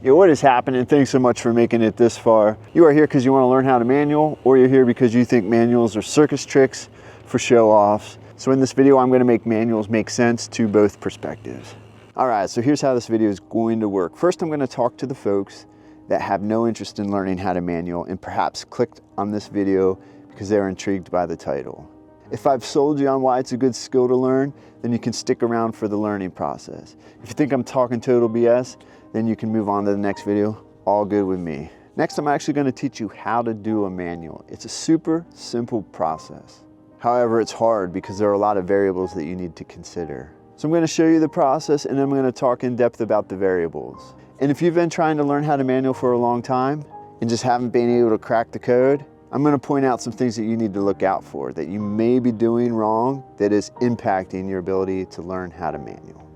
Yo, what is happening? Thanks so much for making it this far. You are here because you want to learn how to manual, or you're here because you think manuals are circus tricks for show-offs. So in this video, I'm going to make manuals make sense to both perspectives. All right, so here's how this video is going to work. First, I'm going to talk to the folks that have no interest in learning how to manual and perhaps clicked on this video because they're intrigued by the title. If I've sold you on why it's a good skill to learn, then you can stick around for the learning process. If you think I'm talking total BS, then you can move on to the next video. All good with me. Next, I'm actually going to teach you how to do a manual. It's a super simple process. However, it's hard because there are a lot of variables that you need to consider. So I'm going to show you the process and I'm going to talk in depth about the variables. And if you've been trying to learn how to manual for a long time and just haven't been able to crack the code, I'm going to point out some things that you need to look out for that you may be doing wrong that is impacting your ability to learn how to manual.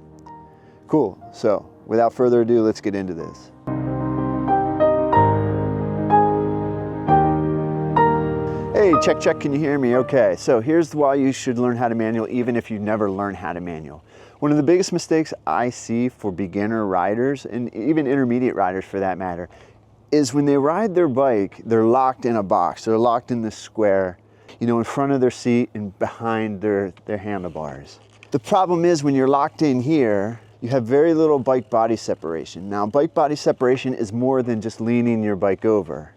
Cool. So without further ado, let's get into this. Hey, check, check, can you hear me? Okay, so here's why you should learn how to manual even if you've never learned how to manual. One of the biggest mistakes I see for beginner riders, and even intermediate riders for that matter, is when they ride their bike, they're locked in a box. They're locked in this square, you know, in front of their seat and behind their handlebars. The problem is when you're locked in here, you have very little bike body separation. Now, bike body separation is more than just leaning your bike over.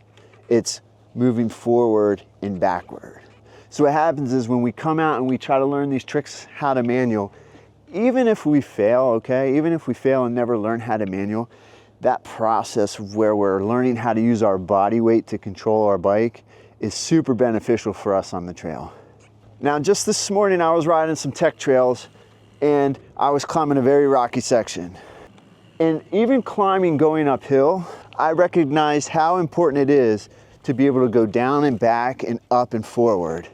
It's moving forward and backward. So what happens is when we come out and we try to learn these tricks how to manual, even if we fail, okay, even if we fail and never learn how to manual, that process where we're learning how to use our body weight to control our bike is super beneficial for us on the trail. Now, just this morning I was riding some tech trails and I was climbing a very rocky section. And even climbing going uphill, I recognized how important it is to be able to go down and back and up and forward.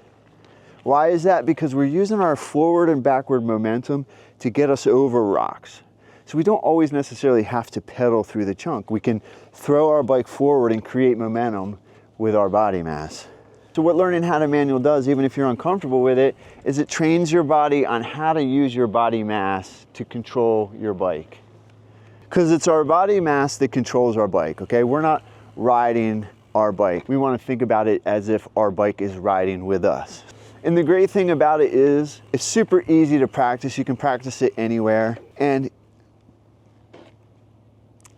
Why is that? Because we're using our forward and backward momentum to get us over rocks. So we don't always necessarily have to pedal through the chunk. We can throw our bike forward and create momentum with our body mass. So what learning how to manual does, even if you're uncomfortable with it, is it trains your body on how to use your body mass to control your bike. Because it's our body mass that controls our bike, okay? We're not riding our bike. We want to think about it as if our bike is riding with us. And the great thing about it is it's super easy to practice. You can practice it anywhere and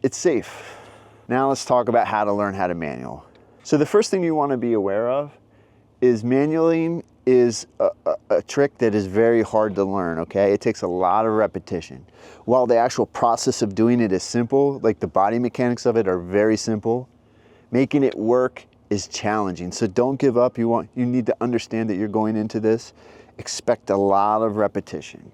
it's safe. Now let's talk about how to learn how to manual. So the first thing you want to be aware of is manualing is a trick that is very hard to learn, okay? It takes a lot of repetition. While the actual process of doing it is simple, like the body mechanics of it are very simple, making it work is challenging. So don't give up. You need to understand that you're going into this. Expect a lot of repetition.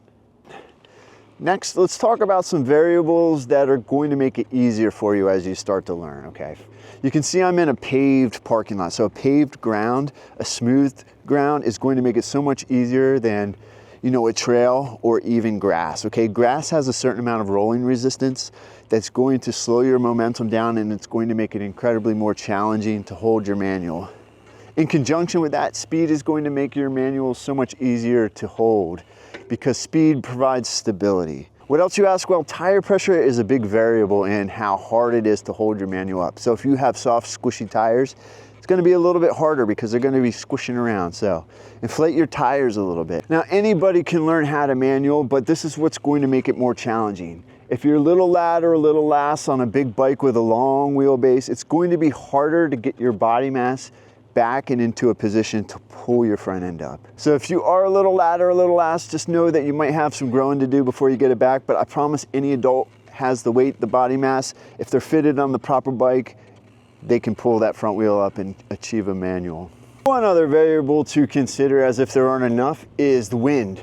Next, let's talk about some variables that are going to make it easier for you as you start to learn, okay? You can see I'm in a paved parking lot. So a paved ground, a smooth ground is going to make it so much easier than, you know, a trail or even grass, okay? Grass has a certain amount of rolling resistance that's going to slow your momentum down and it's going to make it incredibly more challenging to hold your manual. In conjunction with that, speed is going to make your manual so much easier to hold because speed provides stability. What else, you ask? Well, tire pressure is a big variable in how hard it is to hold your manual up. So if you have soft, squishy tires, it's going to be a little bit harder because they're going to be squishing around. So inflate your tires a little bit. Now, anybody can learn how to manual, but this is what's going to make it more challenging. If you're a little lad or a little lass on a big bike with a long wheelbase, it's going to be harder to get your body mass back and into a position to pull your front end up. So if you are a little lad or a little lass, just know that you might have some growing to do before you get it back, but I promise any adult has the weight, the body mass. If they're fitted on the proper bike, they can pull that front wheel up and achieve a manual. One other variable to consider, as if there aren't enough, is the wind.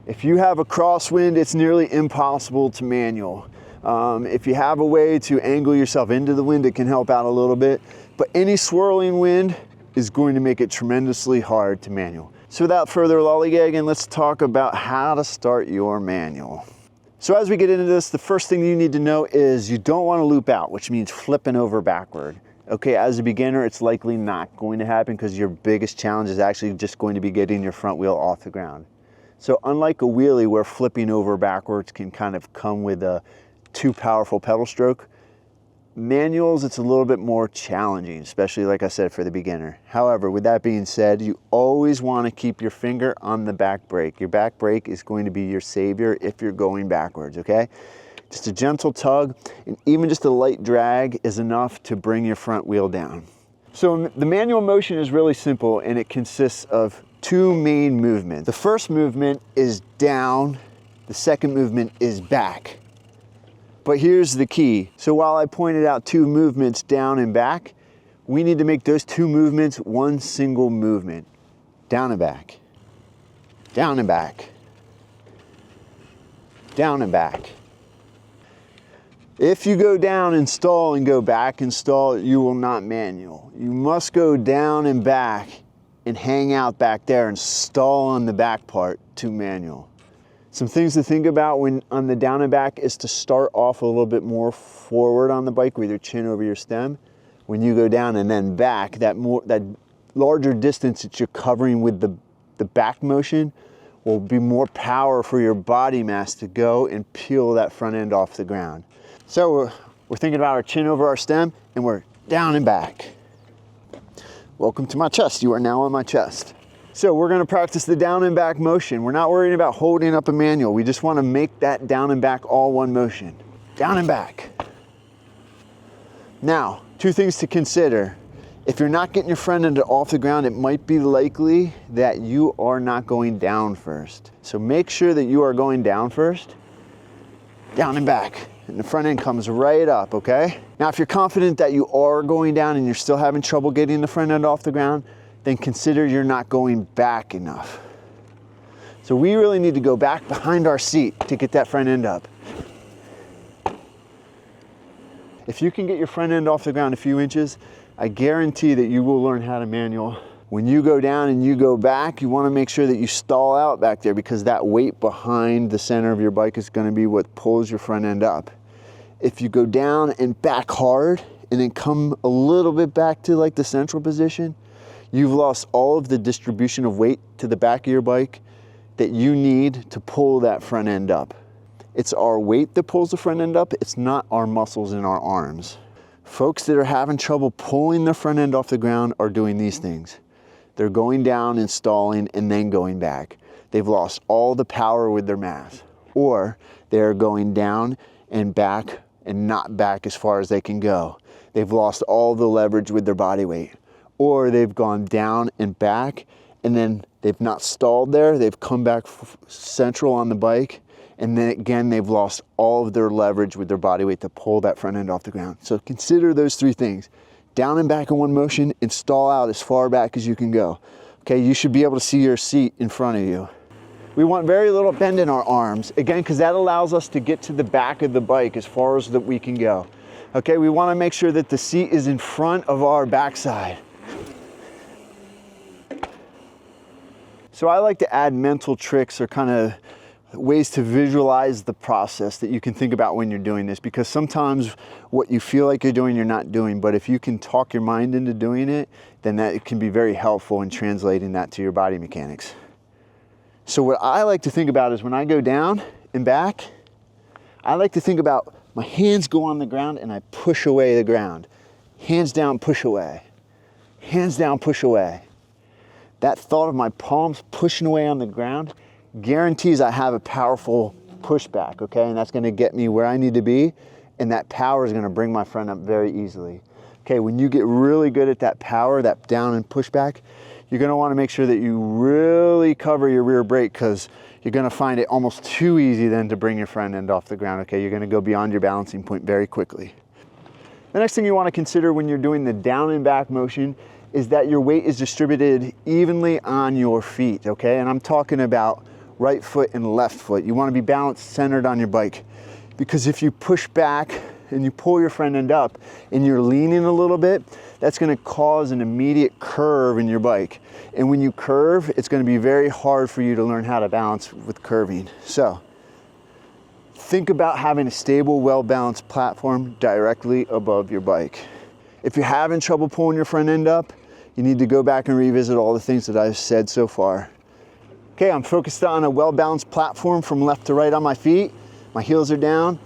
If you have a crosswind, it's nearly impossible to manual. If you have a way to angle yourself into the wind, it can help out a little bit, but any swirling wind is going to make it tremendously hard to manual. So without further lollygagging, let's talk about how to start your manual. So as we get into this, the first thing you need to know is you don't want to loop out, which means flipping over backward. Okay, as a beginner, it's likely not going to happen because your biggest challenge is actually just going to be getting your front wheel off the ground. So unlike a wheelie where flipping over backwards can kind of come with a too powerful pedal stroke, Manuals, it's a little bit more challenging, especially like I said, for the beginner. However, with that being said, you always want to keep your finger on the back brake. Your back brake is going to be your savior if you're going backwards, okay? Just a gentle tug, and even just a light drag is enough to bring your front wheel down. So the manual motion is really simple, and it consists of two main movements. The first movement is down, the second movement is back. But here's the key. So while I pointed out two movements, down and back, we need to make those two movements one single movement. Down and back, down and back, down and back. If you go down and stall and go back and stall, you will not manual. You must go down and back and hang out back there and stall on the back part to manual. Some things to think about when on the down and back is to start off a little bit more forward on the bike with your chin over your stem. When you go down and then back, that larger distance that you're covering with the back motion will be more power for your body mass to go and peel that front end off the ground. So we're thinking about our chin over our stem, and we're down and back. Welcome to my chest. You are now on my chest. So we're going to practice the down and back motion. We're not worrying about holding up a manual. We just want to make that down and back all one motion. Down and back. Now, two things to consider. If you're not getting your front end off the ground, it might be likely that you are not going down first. So make sure that you are going down first. Down and back. And the front end comes right up, okay? Now, if you're confident that you are going down and you're still having trouble getting the front end off the ground, then consider you're not going back enough. So we really need to go back behind our seat to get that front end up. If you can get your front end off the ground a few inches, I guarantee that you will learn how to manual. When you go down and you go back, you want to make sure that you stall out back there, because that weight behind the center of your bike is going to be what pulls your front end up. If you go down and back hard and then come a little bit back to like the central position, you've lost all of the distribution of weight to the back of your bike that you need to pull that front end up. It's our weight that pulls the front end up. It's not our muscles in our arms. Folks that are having trouble pulling the front end off the ground are doing these things. They're going down and stalling and then going back. They've lost all the power with their mass. Or they're going down and back and not back as far as they can go. They've lost all the leverage with their body weight. Or they've gone down and back, and then they've not stalled there. They've come back central on the bike, and then again, they've lost all of their leverage with their body weight to pull that front end off the ground. So consider those three things. Down and back in one motion, and stall out as far back as you can go. Okay, you should be able to see your seat in front of you. We want very little bend in our arms, again, because that allows us to get to the back of the bike as far as that we can go. Okay, we want to make sure that the seat is in front of our backside. So I like to add mental tricks or kind of ways to visualize the process that you can think about when you're doing this, because sometimes what you feel like you're doing, you're not doing. But if you can talk your mind into doing it, then that can be very helpful in translating that to your body mechanics. So what I like to think about is when I go down and back, I like to think about my hands go on the ground and I push away the ground. Hands down, push away. Hands down, push away. That thought of my palms pushing away on the ground guarantees I have a powerful pushback, okay? And that's gonna get me where I need to be, and that power is gonna bring my front up very easily. Okay, when you get really good at that power, that down and pushback, you're gonna wanna make sure that you really cover your rear brake, because you're gonna find it almost too easy then to bring your front end off the ground, okay? You're gonna go beyond your balancing point very quickly. The next thing you wanna consider when you're doing the down and back motion is that your weight is distributed evenly on your feet, okay? And I'm talking about right foot and left foot. You wanna be balanced, centered on your bike. Because if you push back and you pull your front end up and you're leaning a little bit, that's gonna cause an immediate curve in your bike. And when you curve, it's gonna be very hard for you to learn how to balance with curving. So, think about having a stable, well-balanced platform directly above your bike. If you're having trouble pulling your front end up, you need to go back and revisit all the things that I've said so far. Okay, I'm focused on a well-balanced platform from left to right on my feet. My heels are down.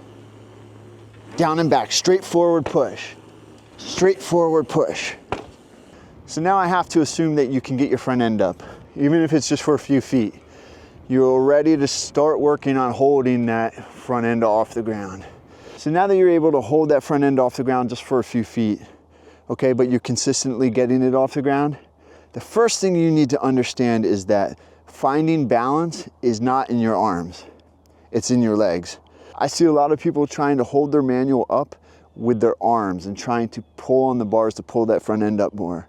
down and back, straight forward push, straight forward push. So now I have to assume that you can get your front end up, even if it's just for a few feet. You're ready to start working on holding that front end off the ground. So now that you're able to hold that front end off the ground just for a few feet, okay, but you're consistently getting it off the ground, the first thing you need to understand is that finding balance is not in your arms, it's in your legs. I see a lot of people trying to hold their manual up with their arms and trying to pull on the bars to pull that front end up more.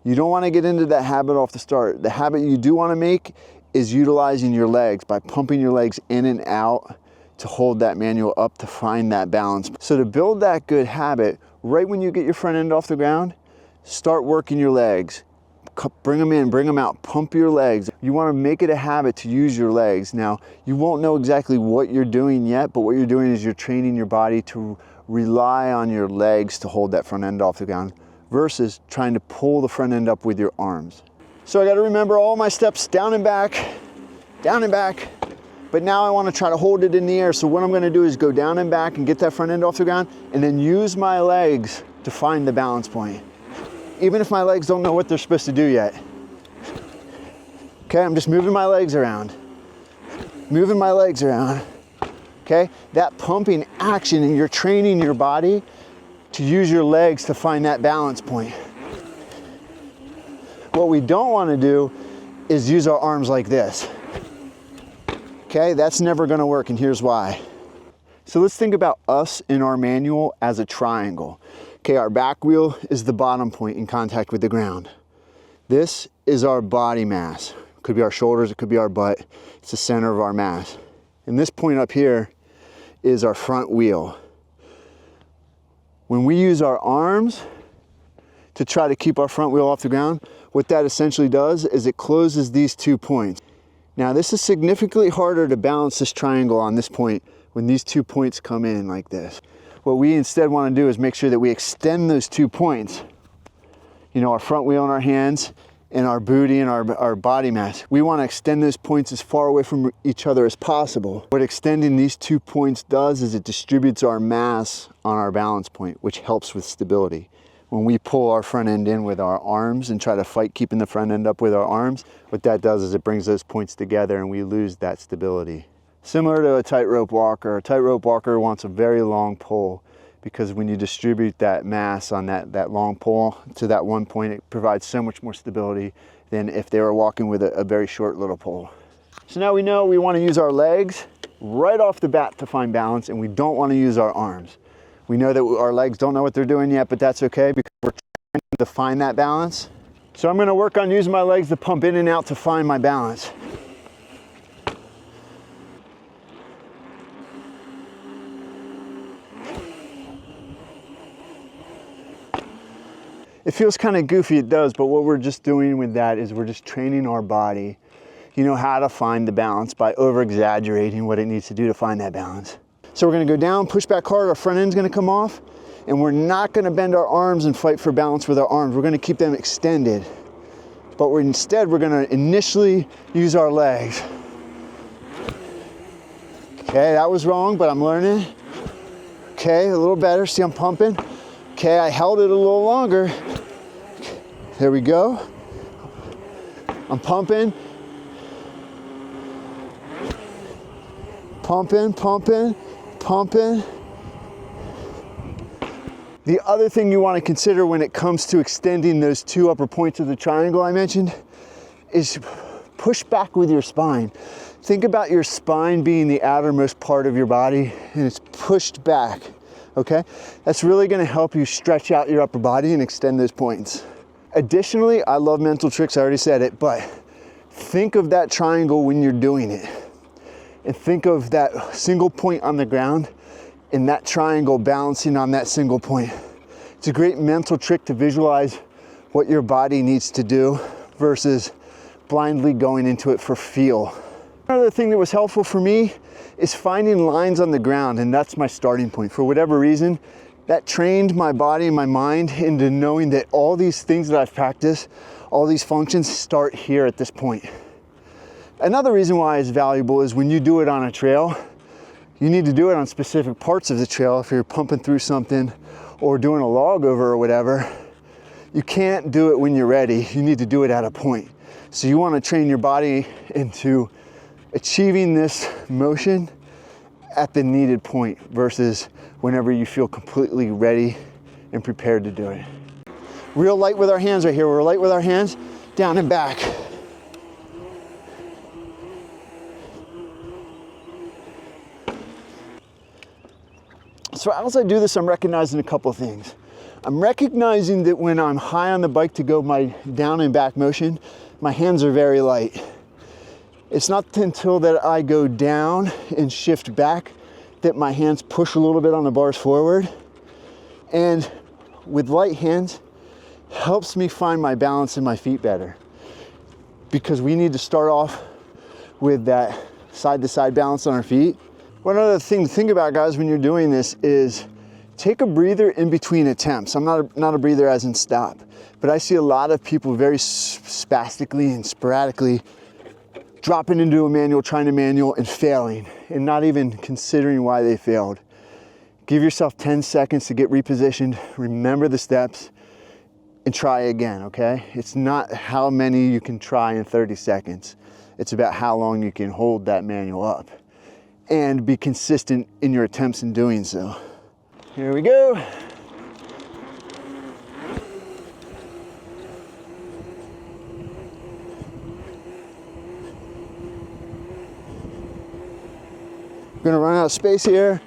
You don't want to get into that habit off the start. The habit you do want to make is utilizing your legs by pumping your legs in and out to hold that manual up to find that balance. So to build that good habit, right when you get your front end off the ground, start working your legs. Bring them in, bring them out, pump your legs. You want to make it a habit to use your legs. Now, you won't know exactly what you're doing yet, but what you're doing is you're training your body to rely on your legs to hold that front end off the ground versus trying to pull the front end up with your arms. So I got to remember all my steps down and back, but now I want to try to hold it in the air. So what I'm going to do is go down and back and get that front end off the ground and then use my legs to find the balance point. Even if my legs don't know what they're supposed to do yet. Okay, I'm just moving my legs around. Moving my legs around. Okay, that pumping action, and you're training your body to use your legs to find that balance point. What we don't want to do is use our arms like this. Okay, that's never going to work, and here's why. So let's think about us in our manual as a triangle. Okay, our back wheel is the bottom point in contact with the ground. This is our body mass. It could be our shoulders, it could be our butt. It's the center of our mass. And this point up here is our front wheel. When we use our arms to try to keep our front wheel off the ground, what that essentially does is it closes these 2 points. Now this is significantly harder to balance this triangle on this point when these 2 points come in like this. What we instead want to do is make sure that we extend those 2 points. You know, our front wheel in our hands and our booty and our body mass. We want to extend those points as far away from each other as possible. What extending these 2 points does is it distributes our mass on our balance point, which helps with stability. When we pull our front end in with our arms and try to fight keeping the front end up with our arms, what that does is it brings those points together and we lose that stability. Similar to a tightrope walker wants a very long pull because when you distribute that mass on that long pull to that one point, it provides so much more stability than if they were walking with a very short little pull. So now we know we want to use our legs right off the bat to find balance, and we don't want to use our arms. We know that our legs don't know what they're doing yet, but that's okay because we're trying to find that balance. So I'm going to work on using my legs to pump in and out to find my balance. It feels kind of goofy, it does, but what we're just doing with that is we're just training our body, you know, how to find the balance by over-exaggerating what it needs to do to find that balance. So we're gonna go down, push back hard, our front end's gonna come off, and we're not gonna bend our arms and fight for balance with our arms. We're gonna keep them extended, but instead we're gonna initially use our legs. Okay, that was wrong, but I'm learning. Okay, a little better, see I'm pumping. Okay, I held it a little longer. There we go. I'm pumping. Pumping, pumping, pumping. The other thing you want to consider when it comes to extending those 2 upper points of the triangle I mentioned is push back with your spine. Think about your spine being the outermost part of your body and it's pushed back. Okay, that's really going to help you stretch out your upper body and extend those points. Additionally, I love mental tricks, I already said it, but think of that triangle when you're doing it. And think of that single point on the ground and that triangle balancing on that single point. It's a great mental trick to visualize what your body needs to do versus blindly going into it for feel. Another thing that was helpful for me is finding lines on the ground, and that's my starting point. For whatever reason, that trained my body and my mind into knowing that all these things that I've practiced, all these functions start here at this point. Another reason why it's valuable is when you do it on a trail, You need to do it on specific parts of the trail. If you're pumping through something or doing a log over or whatever, you can't do it when you're ready. You need to do it at a point. So you want to train your body into achieving this motion at the needed point versus whenever you feel completely ready and prepared to do it. Real light with our hands right here. We're light with our hands, down and back. So as I do this, I'm recognizing a couple of things. I'm recognizing that when I'm high on the bike to go my down and back motion, my hands are very light. It's not until that I go down and shift back that my hands push a little bit on the bars forward. And with light hands, helps me find my balance in my feet better. Because we need to start off with that side-to-side balance on our feet. One other thing to think about, guys, when you're doing this is take a breather in between attempts. I'm not a breather as in stop, but I see a lot of people very spastically and sporadically dropping into a manual, trying to manual and failing and not even considering why they failed. Give yourself 10 seconds to get repositioned, remember the steps, and try again, okay? It's not how many you can try in 30 seconds. It's about how long you can hold that manual up and be consistent in your attempts in doing so. Here we go. I'm gonna run out of space here.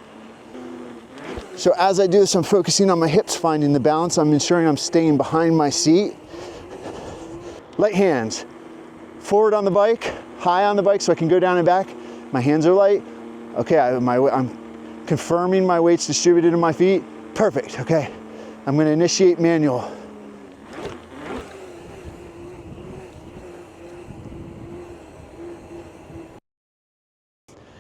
So as I do this, I'm focusing on my hips, finding the balance. I'm ensuring I'm staying behind my seat. Light hands. Forward on the bike, high on the bike so I can go down and back. My hands are light. Okay, I'm confirming my weight's distributed in my feet. Perfect, okay. I'm gonna initiate manual.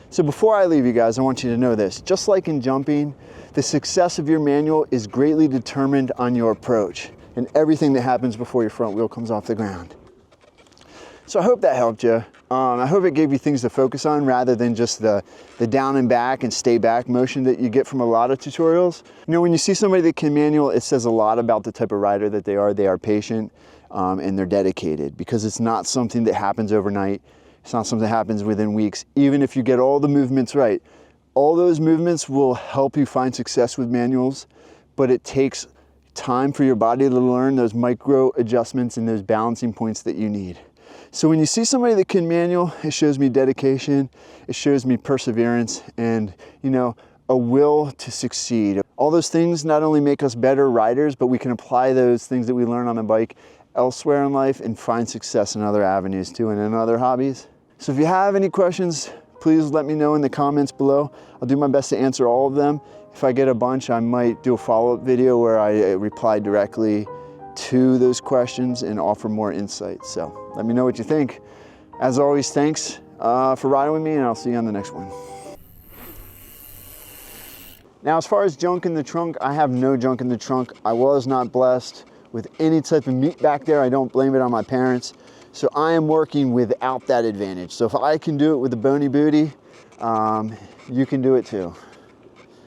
So before I leave you guys, I want you to know this. Just like in jumping, the success of your manual is greatly determined on your approach and everything that happens before your front wheel comes off the ground. So I hope that helped you. I hope it gave you things to focus on rather than just the down and back and stay back motion that you get from a lot of tutorials. You know, when you see somebody that can manual, it says a lot about the type of rider that they are. They are patient and they're dedicated, because it's not something that happens overnight. It's not something that happens within weeks. Even if you get all the movements right, all those movements will help you find success with manuals, but it takes time for your body to learn those micro adjustments and those balancing points that you need. So when you see somebody that can manual, it shows me dedication, it shows me perseverance, and you know, a will to succeed. All those things not only make us better riders, but we can apply those things that we learn on the bike elsewhere in life and find success in other avenues too and in other hobbies. So if you have any questions, please let me know in the comments below. I'll do my best to answer all of them. If I get a bunch, I might do a follow-up video where I reply directly to those questions and offer more insight. So let me know what you think. As always, thanks for riding with me, and I'll see you on the next one. Now, as far as junk in the trunk, I have no junk in the trunk. I was not blessed with any type of meat back there. I don't blame it on my parents. So I am working without that advantage. So if I can do it with a bony booty, you can do it too.